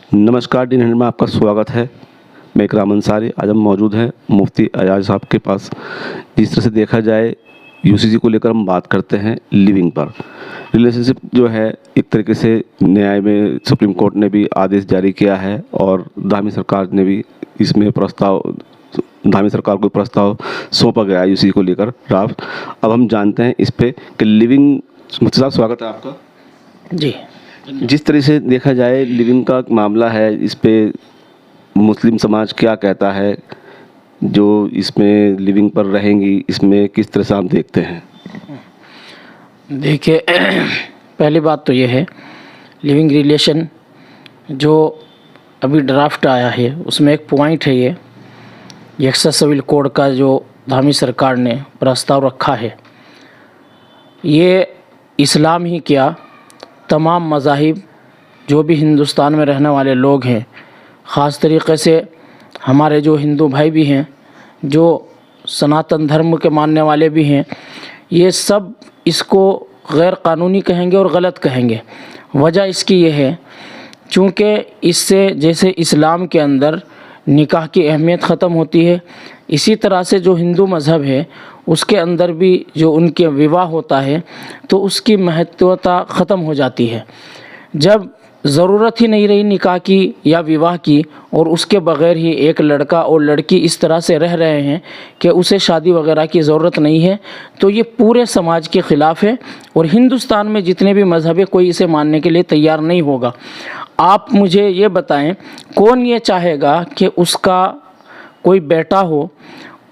नमस्कार डी में आपका स्वागत है। मैं इकराम अंसारी। आज हम मौजूद हैं मुफ्ती एजाज साहब के पास। जिस तरह से देखा जाए यूसीसी को लेकर हम बात करते हैं लिविंग पर। रिलेशनशिप जो है एक तरीके से न्याय में सुप्रीम कोर्ट ने भी आदेश जारी किया है और धामी सरकार ने भी इसमें धामी सरकार को प्रस्ताव सौंपा गया है यूसीसी को लेकर ड्राफ्ट। अब हम जानते हैं इस पे कि लिविंग। मुफ्ती साहब स्वागत है आपका जी। जिस तरह से देखा जाए लिविंग का मामला है, इस पे मुस्लिम समाज क्या कहता है जो इसमें लिविंग पर रहेंगी, इसमें किस तरह से आप देखते हैं? देखिए पहली बात तो ये है, लिविंग रिलेशन जो अभी ड्राफ्ट आया है उसमें एक पॉइंट है, ये एक्सेस सिविल कोड का जो धामी सरकार ने प्रस्ताव रखा है, ये इस्लाम ही क्या तमाम मज़ाहिब जो भी हिंदुस्तान में रहने वाले लोग हैं, ख़ास तरीक़े से हमारे जो हिंदू भाई भी हैं, जो सनातन धर्म के मानने वाले भी हैं, ये सब इसको गैर कानूनी कहेंगे और गलत कहेंगे। वजह इसकी ये है चूँकि इससे जैसे इस्लाम के अंदर निकाह की अहमियत ख़त्म होती है, इसी तरह से जो हिंदू मज़हब है उसके अंदर भी जो उनके विवाह होता है तो उसकी महत्वता ख़त्म हो जाती है। जब ज़रूरत ही नहीं रही निकाह की या विवाह की और उसके बग़ैर ही एक लड़का और लड़की इस तरह से रह रहे हैं कि उसे शादी वगैरह की ज़रूरत नहीं है, तो ये पूरे समाज के ख़िलाफ़ है और हिंदुस्तान में जितने भी मज़हब है कोई इसे मानने के लिए तैयार नहीं होगा। आप मुझे ये बताएं, कौन ये चाहेगा कि उसका कोई बेटा हो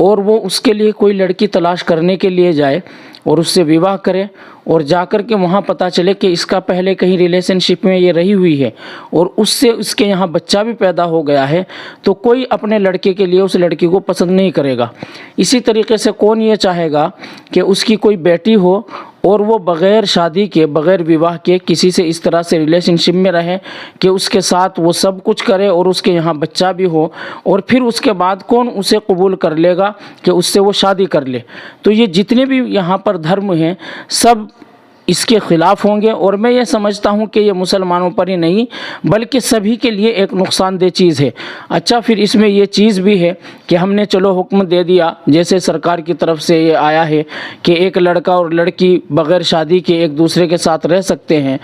और वो उसके लिए कोई लड़की तलाश करने के लिए जाए और उससे विवाह करे और जाकर के वहाँ पता चले कि इसका पहले कहीं रिलेशनशिप में ये रही हुई है और उससे उसके यहाँ बच्चा भी पैदा हो गया है, तो कोई अपने लड़के के लिए उस लड़की को पसंद नहीं करेगा। इसी तरीके से कौन ये चाहेगा कि उसकी कोई बेटी हो और वो बग़ैर शादी के बग़ैर विवाह के किसी से इस तरह से रिलेशनशिप में रहे कि उसके साथ वो सब कुछ करे और उसके यहाँ बच्चा भी हो, और फिर उसके बाद कौन उसे कबूल कर लेगा कि उससे वो शादी कर ले। तो ये जितने भी यहाँ पर धर्म हैं सब इसके ख़िलाफ़ होंगे और मैं ये समझता हूँ कि ये मुसलमानों पर ही नहीं बल्कि सभी के लिए एक नुकसानदेह चीज़ है। अच्छा, फिर इसमें ये चीज़ भी है कि हमने चलो हुक्म दे दिया, जैसे सरकार की तरफ से ये आया है कि एक लड़का और लड़की बग़ैर शादी के एक दूसरे के साथ रह सकते हैं।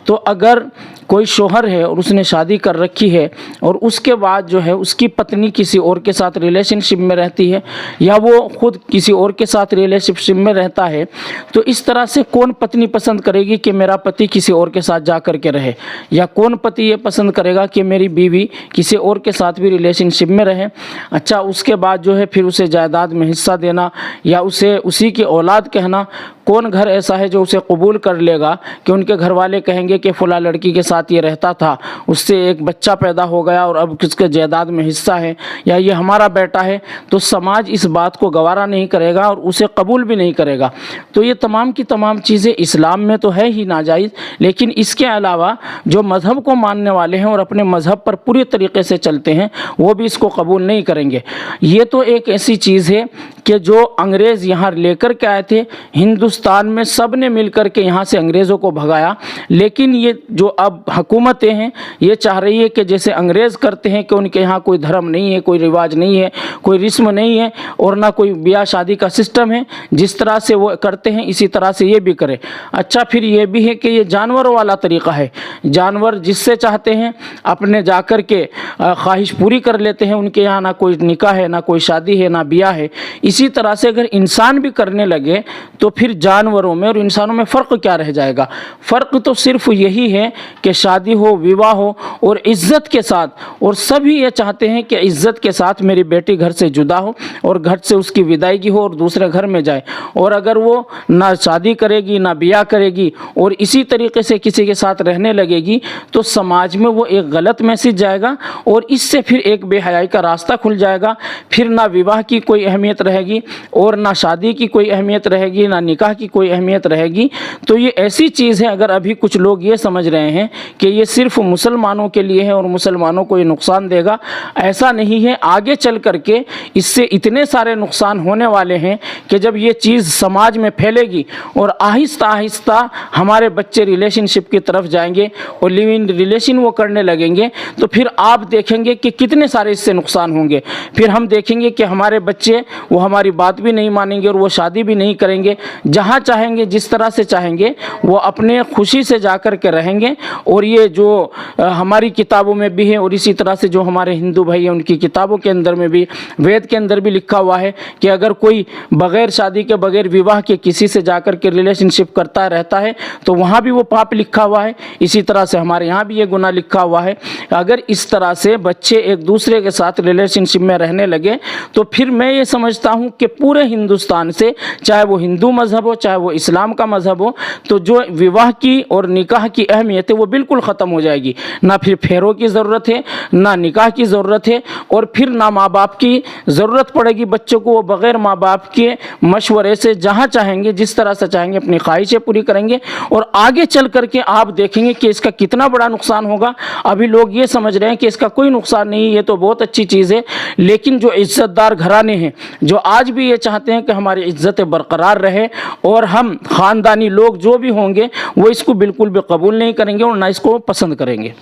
तो अगर कोई शोहर है और उसने शादी कर रखी है और उसके बाद जो है उसकी पत्नी किसी और के साथ रिलेशनशिप में रहती है या वो खुद किसी और के साथ रिलेशनशिप में रहता है, तो इस तरह से कौन पत्नी पसंद करेगी कि मेरा पति किसी और के साथ जा कर के रहे, या कौन पति ये पसंद करेगा कि मेरी बीवी किसी और के साथ भी रिलेशनशिप में रहे। अच्छा, उसके बाद जो है फिर उसे जायदाद में हिस्सा देना या उसे उसी की औलाद कहना, कौन घर ऐसा है जो उसे कबूल कर लेगा कि उनके घर वाले कहेंगे कि फ़लाँ लड़की के साथ ये रहता था, उससे एक बच्चा पैदा हो गया और अब किसके जायदाद में हिस्सा है या ये हमारा बेटा है। तो समाज इस बात को गवारा नहीं करेगा और उसे कबूल भी नहीं करेगा। तो ये तमाम की तमाम चीज़ें इस्लाम में तो है ही नाजायज़, लेकिन इसके अलावा जो मज़हब को मानने वाले हैं और अपने मज़हब पर पूरी तरीके से चलते हैं वो भी इसको कबूल नहीं करेंगे। ये तो एक ऐसी चीज़ है कि जो अंग्रेज़ यहाँ लेकर के आए थे, हिंदुस्तान में सब ने मिल कर के यहाँ से अंग्रेज़ों को भगाया, लेकिन ये जो अब हुकूमतें हैं ये चाह रही है कि जैसे अंग्रेज़ करते हैं कि उनके यहाँ कोई धर्म नहीं है, कोई रिवाज नहीं है, कोई रस्म नहीं है और ना कोई ब्याह शादी का सिस्टम है, जिस तरह से वो करते हैं इसी तरह से ये भी करे। अच्छा, फिर ये भी है कि ये जानवरों वाला तरीक़ा है, जानवर जिससे चाहते हैं अपने जाकर के ख्वाहिश पूरी कर लेते हैं, उनके यहाँ ना कोई निकाह है, ना कोई शादी है, ना ब्याह है। इसी तरह से अगर इंसान भी करने लगे तो फिर जानवरों में और इंसानों में फ़र्क क्या रह जाएगा? फ़र्क तो सिर्फ यही है कि शादी हो, विवाह हो और इज़्ज़त के साथ, और सभी ये चाहते हैं कि इज़्ज़त के साथ मेरी बेटी घर से जुदा हो और घर से उसकी विदाईगी हो और दूसरे घर में जाए। और अगर वो ना शादी करेगी ना ब्याह करेगी और इसी तरीके से किसी के साथ रहने लगेगी तो समाज में वो एक गलत मैसेज जाएगा और इससे फिर एक बेहयाई का रास्ता खुल जाएगा। फिर ना विवाह की कोई अहमियत रहेगी और ना शादी की कोई अहमियत रहेगी, ना निकाह की कोई अहमियत रहेगी। तो ये ऐसी चीज़ है, अगर अभी कुछ लोग ये समझ रहे हैं कि ये सिर्फ मुसलमानों के लिए है और मुसलमानों को ये नुकसान देगा, ऐसा नहीं है। आगे चल करके इससे इतने सारे नुकसान होने वाले हैं कि जब ये चीज़ समाज में फैलेगी और आहिस्ता आहिस्ता हमारे बच्चे रिलेशनशिप की तरफ जाएंगे और लिव इन रिलेशन वो करने लगेंगे, तो फिर आप देखेंगे कि कितने सारे इससे नुकसान होंगे। फिर हम देखेंगे कि हमारे बच्चे वो हमारी बात भी नहीं मानेंगे और वो शादी भी नहीं करेंगे, जहाँ चाहेंगे जिस तरह से चाहेंगे वो अपने खुशी से जा कर के रहेंगे। और ये जो हमारी किताबों में भी है और इसी तरह से जो हमारे हिंदू भाई हैं उनकी किताबों के अंदर में भी, वेद के अंदर भी लिखा हुआ है कि अगर कोई बगैर शादी के बगैर विवाह के किसी से जाकर के रिलेशनशिप करता रहता है तो वहाँ भी वो पाप लिखा हुआ है। इसी तरह से हमारे यहाँ भी ये गुनाह लिखा हुआ है। अगर इस तरह से बच्चे एक दूसरे के साथ रिलेशनशिप में रहने लगे तो फिर मैं ये समझता हूँ कि पूरे हिंदुस्तान से, चाहे वो हिंदू मज़हब हो चाहे वो इस्लाम का मज़हब हो, तो जो विवाह की और निकाह की अहमियत है वो बिल्कुल ख़त्म हो जाएगी। ना फिर फेरों की ज़रूरत है, ना निकाह की ज़रूरत है, और फिर ना माँ बाप की ज़रूरत पड़ेगी बच्चों को। वो बग़ैर माँ बाप के मशवरे से जहाँ चाहेंगे जिस तरह से चाहेंगे अपनी ख्वाहिशें पूरी करेंगे। और आगे चल करके आप देखेंगे कि इसका कितना बड़ा नुकसान होगा। अभी लोग ये समझ रहे हैं कि इसका कोई नुकसान नहीं, ये तो बहुत अच्छी चीज़ है, लेकिन जो इज़्ज़तदार घराने हैं जो आज भी ये चाहते हैं कि हमारी इज़्ज़त बरकरार रहे और हम ख़ानदानी लोग जो भी होंगे वो इसको बिल्कुल भी कबूल नहीं करेंगे और ना इसको पसंद करेंगे।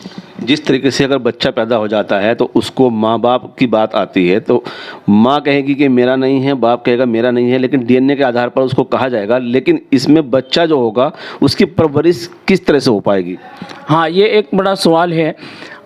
जिस तरीके से अगर बच्चा पैदा हो जाता है तो उसको माँ बाप की बात आती है, तो माँ कहेगी कि मेरा नहीं है, बाप कहेगा मेरा नहीं है, लेकिन डीएनए के आधार पर उसको कहा जाएगा। लेकिन इसमें बच्चा जो होगा उसकी परवरिश किस तरह से हो पाएगी? हाँ, ये एक बड़ा सवाल है।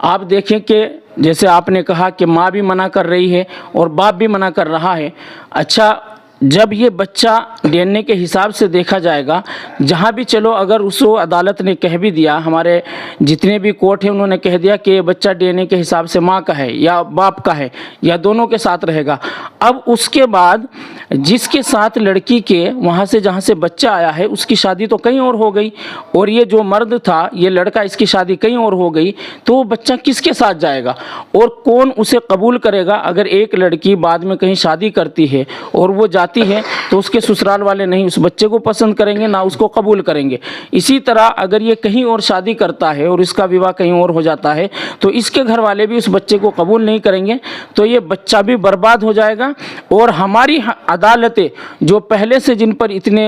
आप देखें कि जैसे आपने कहा कि माँ भी मना कर रही है और बाप भी मना कर रहा है। अच्छा, जब ये बच्चा डीएनए के हिसाब से देखा जाएगा, जहाँ भी चलो अगर उसको अदालत ने कह भी दिया, हमारे जितने भी कोर्ट हैं उन्होंने कह दिया कि ये बच्चा डीएनए के हिसाब से माँ का है या बाप का है या दोनों के साथ रहेगा। अब उसके बाद जिसके साथ लड़की के वहाँ से जहाँ से बच्चा आया है उसकी शादी तो कहीं और हो गई, और ये जो मर्द था ये लड़का इसकी शादी कहीं और हो गई, तो वो बच्चा किसके साथ जाएगा और कौन उसे कबूल करेगा? अगर एक लड़की बाद में कहीं शादी करती है और वो जाती है तो उसके ससुराल वाले नहीं उस बच्चे को पसंद करेंगे ना उसको कबूल करेंगे। इसी तरह अगर ये कहीं और शादी करता है और इसका विवाह कहीं और हो जाता है तो इसके घर वाले भी उस बच्चे को कबूल नहीं करेंगे, तो ये बच्चा भी बर्बाद हो जाएगा। और हमारी अदालतें जो पहले से जिन पर इतने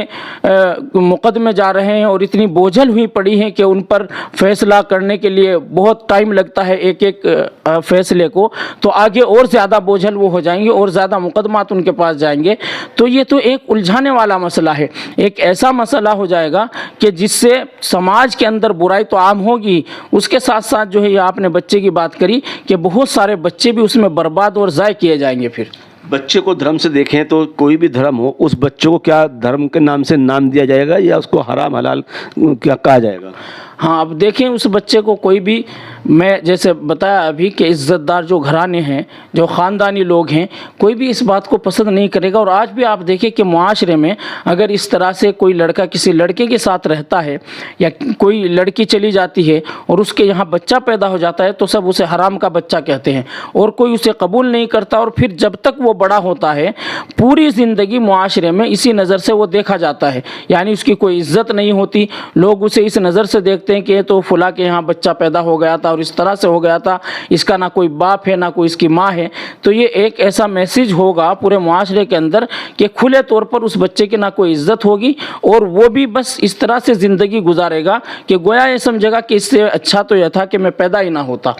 मुकदमे जा रहे हैं और इतनी बोझल हुई पड़ी हैं कि उन पर फैसला करने के लिए बहुत टाइम लगता है एक एक फैसले को, तो आगे और ज़्यादा बोझल वो हो जाएंगे और ज़्यादा मुकदमात उनके पास जाएंगे। तो ये तो एक उलझाने वाला मसला है, एक ऐसा मसला हो जाएगा कि जिससे समाज के अंदर बुराई तो आम होगी, उसके साथ साथ जो है ये आपने बच्चे की बात करी कि बहुत सारे बच्चे भी उसमें बर्बाद और ज़ाय किए जाएंगे। फिर बच्चे को धर्म से देखें तो कोई भी धर्म हो, उस बच्चे को क्या धर्म के नाम से नाम दिया जाएगा या उसको हराम हलाल क्या कहा जाएगा? हाँ, अब देखें उस बच्चे को कोई भी, मैं जैसे बताया अभी कि इज़्ज़तदार जो घराने हैं जो ख़ानदानी लोग हैं कोई भी इस बात को पसंद नहीं करेगा। और आज भी आप देखें कि मुआशरे में अगर इस तरह से कोई लड़का किसी लड़के के साथ रहता है या कोई लड़की चली जाती है और उसके यहाँ बच्चा पैदा हो जाता है तो सब उसे हराम का बच्चा कहते हैं और कोई उसे कबूल नहीं करता। और फिर जब तक वो बड़ा होता है पूरी ज़िंदगी मुआशरे में इसी नज़र से वो देखा जाता है, यानी उसकी कोई इज़्ज़त नहीं होती। लोग उसे इस नज़र से देखते हैं कि ये तो फुला के यहाँ बच्चा पैदा हो गया था और इस तरह से हो गया था, इसका ना कोई बाप है ना कोई इसकी माँ है। तो ये एक ऐसा मैसेज होगा पूरे मुआशरे के अंदर कि खुले तौर पर उस बच्चे की ना कोई इज़्ज़त होगी और वो भी बस इस तरह से ज़िंदगी गुजारेगा कि गोया ये समझेगा कि इससे अच्छा तो यह था कि मैं पैदा ही ना होता।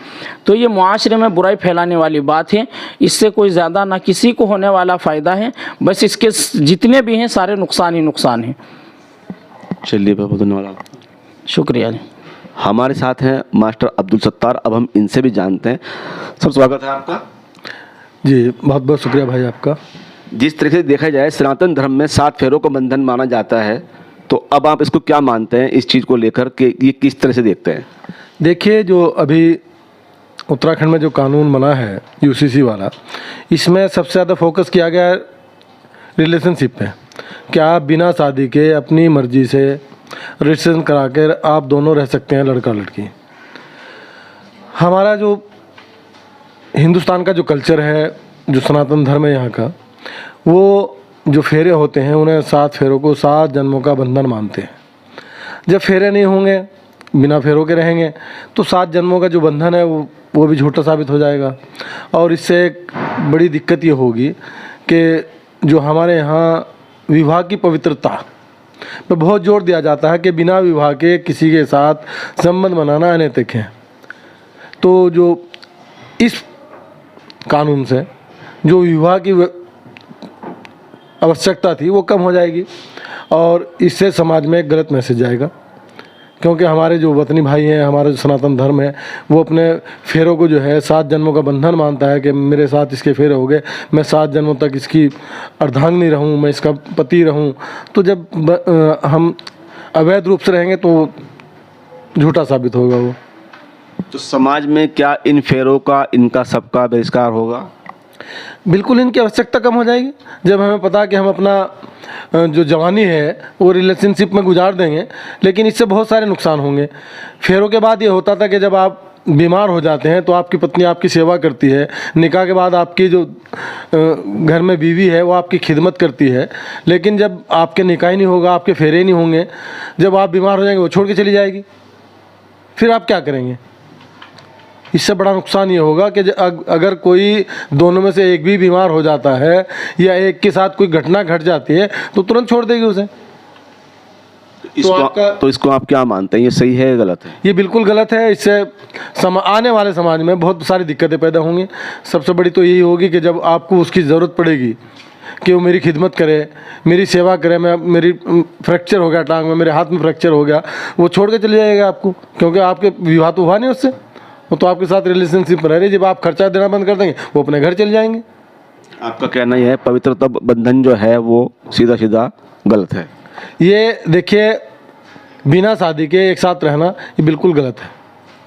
तो ये मुआशरे में बुराई फैलाने वाली बात है, इससे कोई ज़्यादा ना किसी को होने वाला फ़ायदा है, बस इसके जितने भी हैं सारे नुकसान ही नुकसान हैं। चलिए बहुत धन्यवाद, शुक्रिया जी। हमारे साथ हैं मास्टर अब्दुल सत्तार, अब हम इनसे भी जानते हैं। सर स्वागत है आपका। जी बहुत बहुत शुक्रिया भाई आपका। जिस तरीके से देखा जाए सनातन धर्म में 7 फेरों का बंधन माना जाता है, तो अब आप इसको क्या मानते हैं इस चीज़ को लेकर कि ये किस तरह से देखते हैं? देखिए, जो अभी उत्तराखंड में जो कानून बना है यूसीसी वाला, इसमें सबसे ज़्यादा फोकस किया गया है रिलेशनशिप पे, कि आप बिना शादी के अपनी मर्जी से रजिस्ट्रेशन करा कर आप दोनों रह सकते हैं, लड़का लड़की। हमारा जो हिंदुस्तान का जो कल्चर है, जो सनातन धर्म है यहाँ का, वो जो फेरे होते हैं उन्हें 7 फेरों को 7 जन्मों का बंधन मानते हैं। जब फेरे नहीं होंगे बिना फेरों के रहेंगे तो 7 जन्मों का जो बंधन है वो भी झूठा साबित हो जाएगा। और इससे एक बड़ी दिक्कत ये होगी कि जो हमारे यहाँ विवाह की पवित्रता पे बहुत जोर दिया जाता है कि बिना विवाह के किसी के साथ संबंध बनाना अनैतिक है। तो जो इस कानून से जो विवाह की आवश्यकता थी वो कम हो जाएगी और इससे समाज में एक गलत मैसेज जाएगा, क्योंकि हमारे जो वतनी भाई हैं, हमारा जो सनातन धर्म है, वो अपने फेरों को जो है 7 जन्मों का बंधन मानता है कि मेरे साथ इसके फेरे हो गए, मैं 7 जन्मों तक इसकी अर्धांगिनी रहूं, मैं इसका पति रहूं। तो जब हम अवैध रूप से रहेंगे तो झूठा साबित होगा वो। तो समाज में क्या इन फेरों का, इनका सबका बहिष्कार होगा? बिल्कुल, इनकी आवश्यकता कम हो जाएगी जब हमें पता कि हम अपना जो जवानी है वो रिलेशनशिप में गुजार देंगे। लेकिन इससे बहुत सारे नुकसान होंगे। फेरों के बाद ये होता था कि जब आप बीमार हो जाते हैं तो आपकी पत्नी आपकी सेवा करती है, निकाह के बाद आपकी जो घर में बीवी है वो आपकी खिदमत करती है। लेकिन जब आपके निकाह ही नहीं होगा, आपके फेरे नहीं होंगे, जब आप बीमार हो जाएंगे वो छोड़ के चली जाएगी, फिर आप क्या करेंगे? इससे बड़ा नुकसान ये होगा कि अगर कोई दोनों में से एक भी बीमार हो जाता है या एक के साथ कोई घटना घट जाती है तो तुरंत छोड़ देगी उसे। तो इसको आप क्या मानते हैं, ये सही है या गलत है? ये बिल्कुल गलत है। इससे आने वाले समाज में बहुत सारी दिक्कतें पैदा होंगी। सबसे बड़ी तो यही होगी कि जब आपको उसकी ज़रूरत पड़ेगी कि वो मेरी खिदमत करे, मेरी सेवा करे, मेरी फ्रैक्चर हो गया टांग में, मेरे हाथ में फ्रैक्चर हो गया, वो छोड़ के चले जाएगा आपको, क्योंकि आपके विवाह तो हुआ नहीं उससे, वो तो आपके साथ रिलेशनशिप में रह रही। जब आप खर्चा देना बंद कर देंगे वो अपने घर चले जाएंगे। आपका कहना यह है पवित्रता बंधन जो है वो सीधा सीधा गलत है? ये देखिए, बिना शादी के एक साथ रहना ये बिल्कुल गलत है।